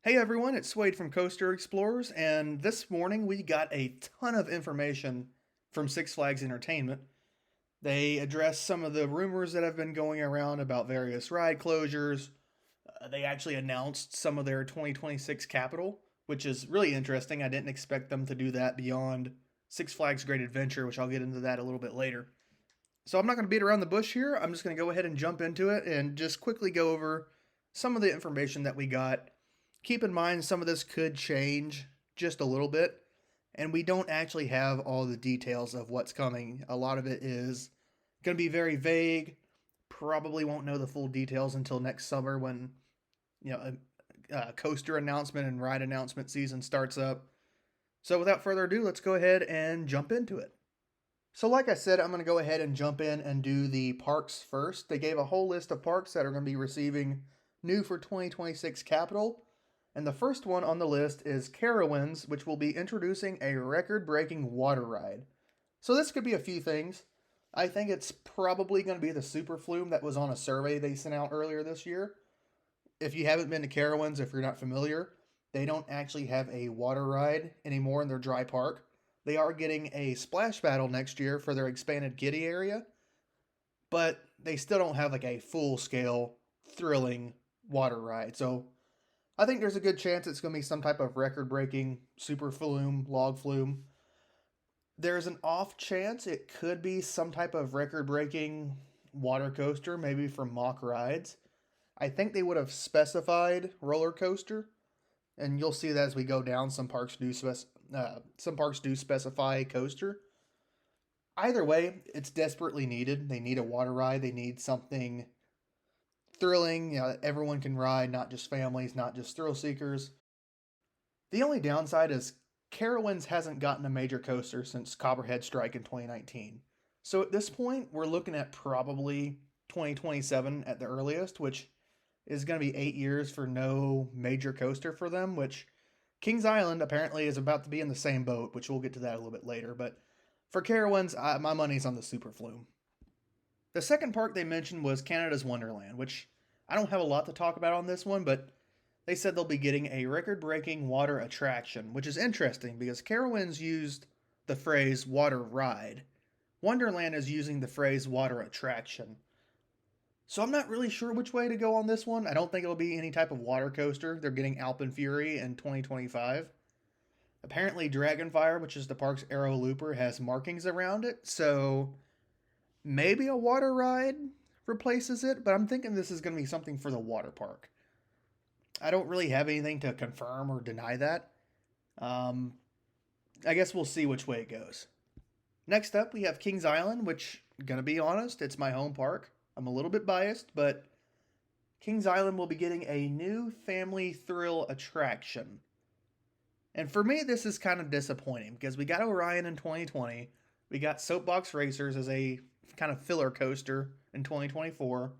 Hey everyone, it's Swade from Coaster Explorers, and this morning we got a ton of information from Six Flags Entertainment. They addressed some of the rumors that have been going around about various ride closures. They actually announced some of their 2026 capital, which is really interesting. I didn't expect them to do that beyond Six Flags Great Adventure, which I'll get into that a little bit later. So I'm not going to beat around the bush here. I'm just going to go ahead and jump into it and just quickly go over some of the information that we got. Keep in mind, some of this could change just a little bit, and we don't actually have all the details of what's coming. A lot of it is going to be very vague. Probably won't know the full details until next summer when a coaster announcement and ride announcement season starts up. So without further ado, let's go ahead and jump into it. So like I said, I'm going to go ahead and jump in and do the parks first. They gave a whole list of parks that are going to be receiving new for 2026 capital. And the first one on the list is Carowinds, which will be introducing a record-breaking water ride. So this could be a few things. I think it's probably going to be the Super Flume that was on a survey they sent out earlier this year. If you haven't been to Carowinds, if you're not familiar, they don't actually have a water ride anymore in their dry park. They are getting a splash battle next year for their expanded kiddie area, but they still don't have like a full-scale, thrilling water ride. So I think there's a good chance it's going to be some type of record-breaking super flume, log flume. There's an off chance it could be some type of record-breaking water coaster, maybe from Mock Rides. I think they would have specified roller coaster, and you'll see that as we go down. Some parks do specify coaster. Either way, it's desperately needed. They need a water ride. They need something thrilling, that everyone can ride, not just families, not just thrill seekers. The only downside is Carowinds hasn't gotten a major coaster since Copperhead Strike in 2019. So at this point, we're looking at probably 2027 at the earliest, which is going to be 8 years for no major coaster for them, which Kings Island apparently is about to be in the same boat, which we'll get to that a little bit later. But for Carowinds, my money's on the Super Flume. The second park they mentioned was Canada's Wonderland, which I don't have a lot to talk about on this one, but they said they'll be getting a record-breaking water attraction, which is interesting because Carowinds used the phrase water ride. Wonderland is using the phrase water attraction. So I'm not really sure which way to go on this one. I don't think it'll be any type of water coaster. They're getting Alpenfury in 2025. Apparently Dragonfire, which is the park's arrow looper, has markings around it, so maybe a water ride replaces it, but I'm thinking this is going to be something for the water park. I don't really have anything to confirm or deny that. I guess we'll see which way it goes. Next up, we have Kings Island, which, gonna be honest, it's my home park. I'm a little bit biased, but Kings Island will be getting a new family thrill attraction. And for me, this is kind of disappointing because we got Orion in 2020. We got Soapbox Racers as a kind of filler coaster in 2024.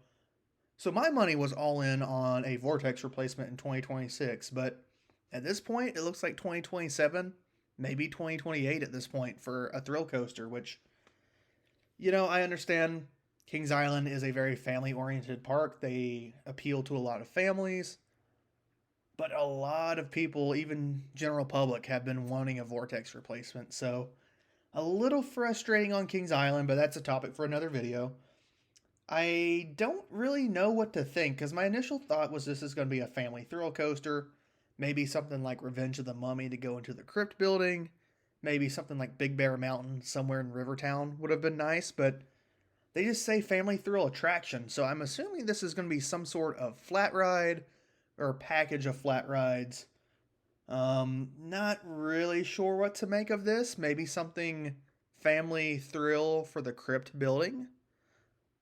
So my money was all in on a Vortex replacement in 2026, but at this point, it looks like 2027, maybe 2028 at this point for a thrill coaster, which, I understand Kings Island is a very family-oriented park. They appeal to a lot of families, but a lot of people, even general public, have been wanting a Vortex replacement, so a little frustrating on Kings Island, but that's a topic for another video. I don't really know what to think, because my initial thought was this is going to be a family thrill coaster, maybe something like Revenge of the Mummy to go into the crypt building, maybe something like Big Bear Mountain somewhere in Rivertown would have been nice, but they just say family thrill attraction, so I'm assuming this is going to be some sort of flat ride or package of flat rides. Not really sure what to make of this. Maybe something family thrill for the crypt building.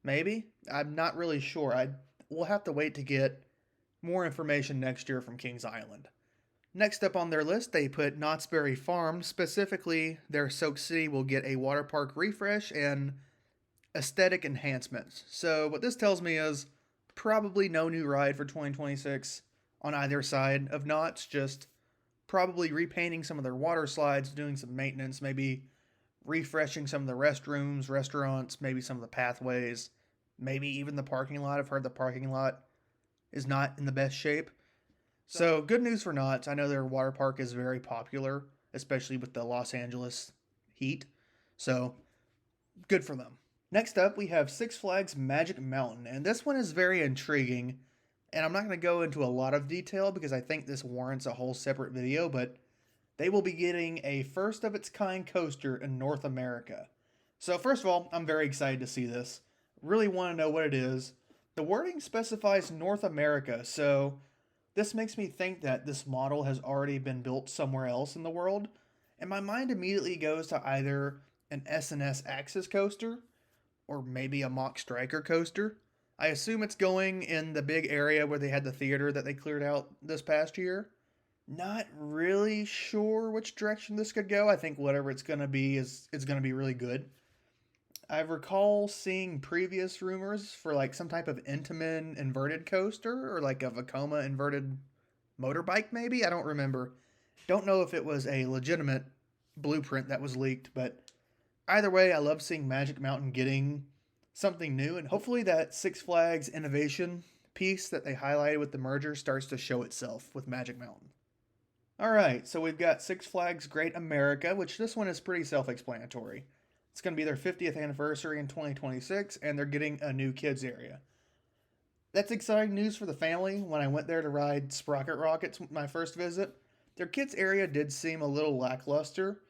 Maybe. I'm not really sure. We'll have to wait to get more information next year from Kings Island. Next up on their list, they put Knott's Berry Farm. Specifically, their Soak City will get a water park refresh and aesthetic enhancements. So what this tells me is probably no new ride for 2026 on either side of Knott's, just probably repainting some of their water slides, doing some maintenance, maybe refreshing some of the restrooms, restaurants, maybe some of the pathways, maybe even the parking lot. I've heard the parking lot is not in the best shape. So, good news for Knott. I know their water park is very popular, especially with the Los Angeles heat. So, good for them. Next up, we have Six Flags Magic Mountain, and this one is very intriguing. And I'm not going to go into a lot of detail because I think this warrants a whole separate video, but they will be getting a first of its kind coaster in North America. So, first of all, I'm very excited to see this. Really want to know what it is. The wording specifies North America, so this makes me think that this model has already been built somewhere else in the world, and my mind immediately goes to either an S&S Axis coaster or maybe a Mock Striker coaster. I assume it's going in the big area where they had the theater that they cleared out this past year. Not really sure which direction this could go. I think whatever it's going to be is going to be really good. I recall seeing previous rumors for like some type of Intamin inverted coaster or like a Vekoma inverted motorbike maybe. I don't remember. Don't know if it was a legitimate blueprint that was leaked, but either way, I love seeing Magic Mountain getting something new, and hopefully that Six Flags innovation piece that they highlighted with the merger starts to show itself with Magic Mountain. All right, so we've got Six Flags Great America, which this one is pretty self-explanatory. It's going to be their 50th anniversary in 2026, and they're getting a new kids area. That's exciting news for the family. When I went there to ride Sprocket Rockets my first visit, their kids area did seem a little lackluster.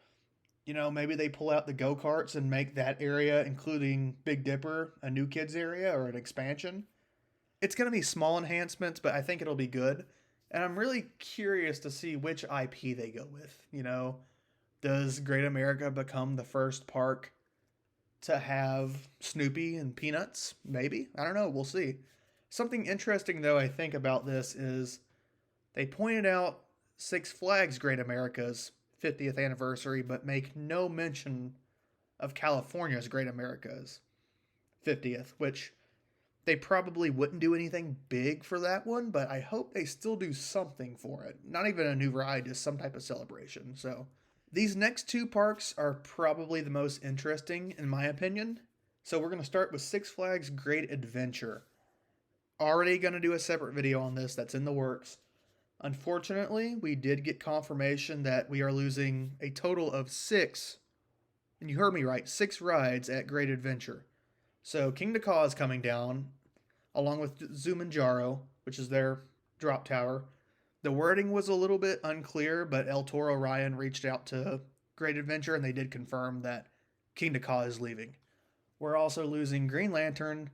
You know, maybe they pull out the go-karts and make that area, including Big Dipper, a new kids area or an expansion. It's going to be small enhancements, but I think it'll be good. And I'm really curious to see which IP they go with. You know, does Great America become the first park to have Snoopy and Peanuts? Maybe. I don't know. We'll see. Something interesting, though, I think about this is they pointed out Six Flags Great America's 50th anniversary, but make no mention of California's Great America's 50th, which they probably wouldn't do anything big for that one, but I hope they still do something for it. Not even a new ride, just some type of celebration. So these next two parks are probably the most interesting, in my opinion. So we're going to start with Six Flags Great Adventure. Already going to do a separate video on this that's in the works. Unfortunately, we did get confirmation that we are losing a total of 6, and you heard me right, 6 rides at Great Adventure. So King Ka is coming down, along with Zumanjaro, which is their drop tower. The wording was a little bit unclear, but El Toro Ryan reached out to Great Adventure, and they did confirm that King Ka is leaving. We're also losing Green Lantern,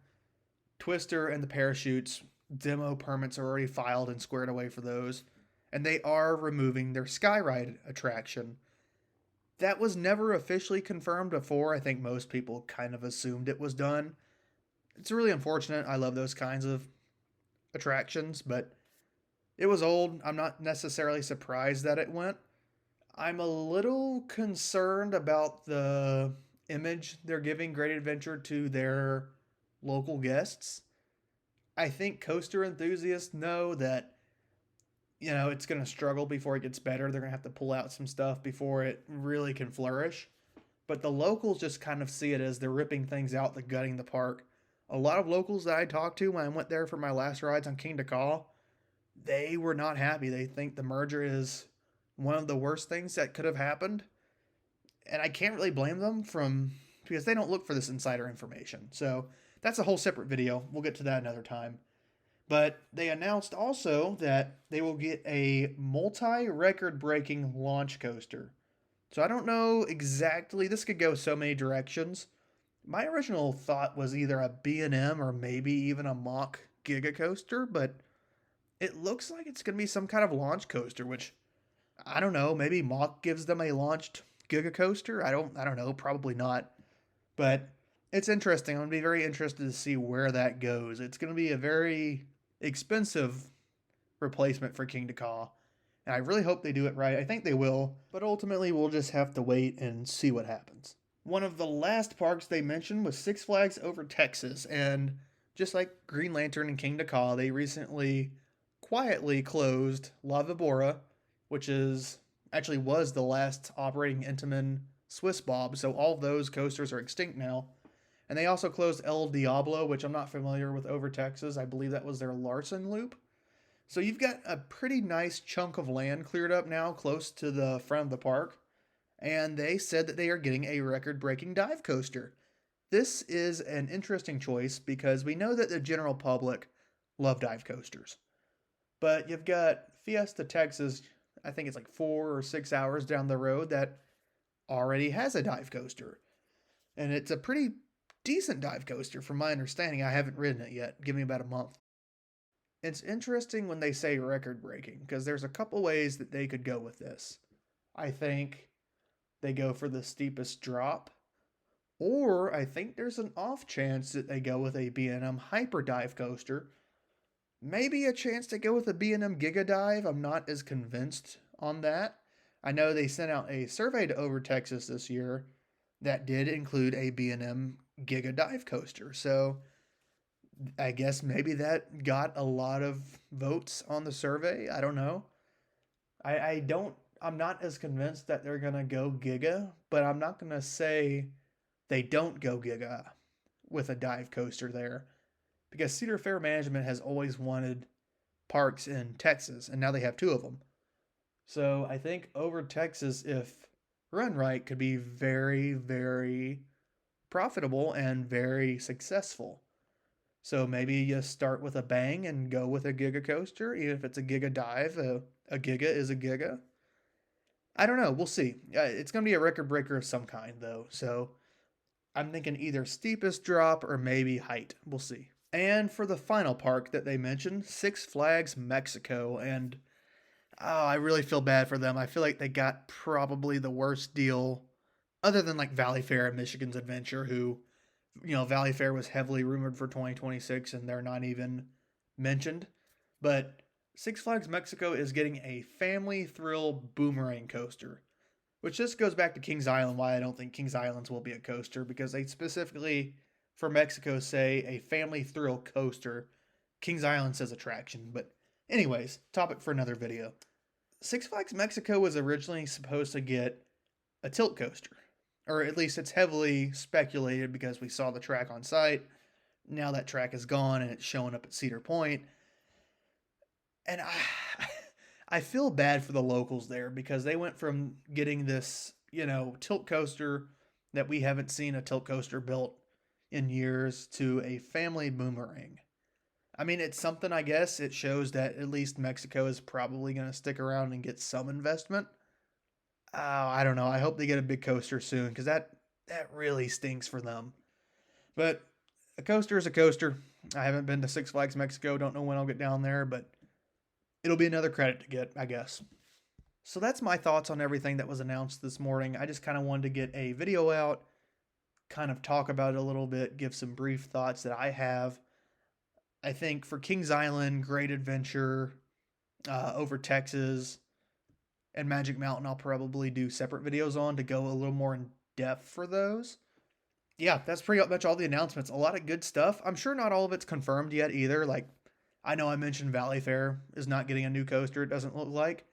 Twister, and the Parachutes. Demo permits are already filed and squared away for those, and they are removing their Skyride attraction. That was never officially confirmed before. I think most people kind of assumed it was done. It's really unfortunate. I love those kinds of attractions, but it was old. I'm not necessarily surprised that it went. I'm a little concerned about the image they're giving Great Adventure to their local guests. I think coaster enthusiasts know that, you know, it's going to struggle before it gets better. They're going to have to pull out some stuff before it really can flourish. But the locals just kind of see it as they're ripping things out, they're gutting the park. A lot of locals that I talked to when I went there for my last rides on King Ka, they were not happy. They think the merger is one of the worst things that could have happened. And I can't really blame them because they don't look for this insider information. So that's a whole separate video. We'll get to that another time. But they announced also that they will get a multi-record breaking launch coaster. So I don't know exactly. This could go so many directions. My original thought was either a B&M or maybe even a mock Giga coaster, but it looks like it's going to be some kind of launch coaster, which I don't know. Maybe mock gives them a launched Giga coaster. I don't know. Probably not. But it's interesting. I'm going to be very interested to see where that goes. It's going to be a very expensive replacement for King Ka, and I really hope they do it right. I think they will, but ultimately we'll just have to wait and see what happens. One of the last parks they mentioned was Six Flags Over Texas, and just like Green Lantern and King Ka, they recently quietly closed Lava Bora, which was the last operating Intamin Swiss Bob, so all of those coasters are extinct now. And they also closed El Diablo, which I'm not familiar with Over Texas. I believe that was their Larson loop. So you've got a pretty nice chunk of land cleared up now close to the front of the park, and they said that they are getting a record-breaking dive coaster. This is an interesting choice because we know that the general public love dive coasters. But you've got Fiesta, Texas, I think it's like 4 or 6 hours down the road, that already has a dive coaster. And it's a pretty decent dive coaster from my understanding. I haven't ridden it yet. Give me about a month. It's interesting when they say record breaking because there's a couple ways that they could go with this. I think they go for the steepest drop, or I think there's an off chance that they go with a B&M Hyper Dive coaster. Maybe a chance to go with a B&M Giga Dive. I'm not as convinced on that. I know they sent out a survey to Over Texas this year that did include a B&M Giga Dive coaster. So I guess maybe that got a lot of votes on the survey. I don't know. I'm not as convinced that they're going to go Giga, but I'm not going to say they don't go Giga with a dive coaster there, because Cedar Fair Management has always wanted parks in Texas, and now they have 2 of them. So I think Over Texas, if run right, could be very, very profitable and very successful. So maybe you start with a bang and go with a Giga coaster, even if it's a Giga dive. A Giga is a Giga. I don't know. We'll see. It's going to be a record breaker of some kind, though. So I'm thinking either steepest drop or maybe height. We'll see. And for the final park that they mentioned, Six Flags Mexico. And I really feel bad for them. I feel like they got probably the worst deal, other than like Valley Fair and Michigan's Adventure, who, Valley Fair was heavily rumored for 2026 and they're not even mentioned. But Six Flags Mexico is getting a family thrill boomerang coaster, which just goes back to Kings Island, why I don't think Kings Islands will be a coaster, because they specifically, for Mexico, say a family thrill coaster. Kings Island says attraction. But anyways, topic for another video. Six Flags Mexico was originally supposed to get a tilt coaster, or at least it's heavily speculated because we saw the track on site. Now that track is gone and it's showing up at Cedar Point. And I feel bad for the locals there because they went from getting this, tilt coaster that we haven't seen a tilt coaster built in years to a family boomerang. I mean, it's something, I guess. It shows that at least Mexico is probably going to stick around and get some investment. I don't know. I hope they get a big coaster soon because that really stinks for them. But a coaster is a coaster. I haven't been to Six Flags Mexico. Don't know when I'll get down there, but it'll be another credit to get, I guess. So that's my thoughts on everything that was announced this morning. I just kind of wanted to get a video out, kind of talk about it a little bit, give some brief thoughts that I have. I think for Kings Island, Great Adventure, Over Texas, and Magic Mountain, I'll probably do separate videos on to go a little more in depth for those. Yeah, that's pretty much all the announcements. A lot of good stuff. I'm sure not all of it's confirmed yet either. Like, I know I mentioned Valley Fair is not getting a new coaster, it doesn't look like.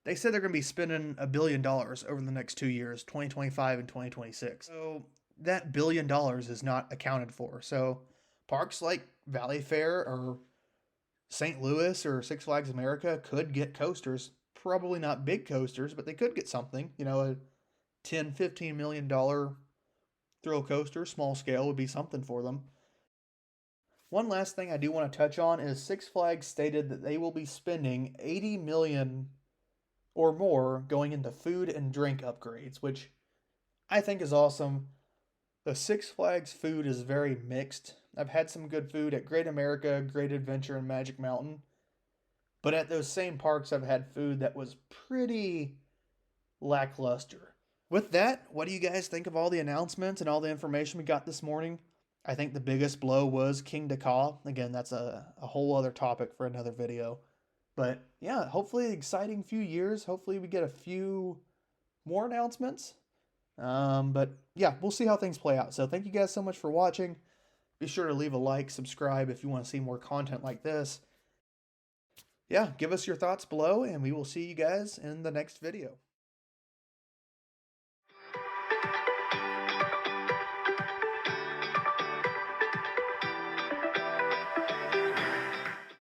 They said they're going to be spending $1 billion over the next 2 years, 2025 and 2026. So that $1 billion is not accounted for. So parks like Valley Fair or St. Louis or Six Flags America could get coasters. Probably not big coasters, but they could get something. A $10, $15 million thrill coaster, small scale, would be something for them. One last thing I do want to touch on is Six Flags stated that they will be spending $80 million or more going into food and drink upgrades, which I think is awesome. The Six Flags food is very mixed. I've had some good food at Great America, Great Adventure, and Magic Mountain. But at those same parks, I've had food that was pretty lackluster. With that, what do you guys think of all the announcements and all the information we got this morning? I think the biggest blow was King Dakar. Again, that's a whole other topic for another video. But yeah, hopefully exciting few years. Hopefully we get a few more announcements. But yeah, we'll see how things play out. So thank you guys so much for watching. Be sure to leave a like, subscribe if you want to see more content like this. Yeah, give us your thoughts below, and we will see you guys in the next video.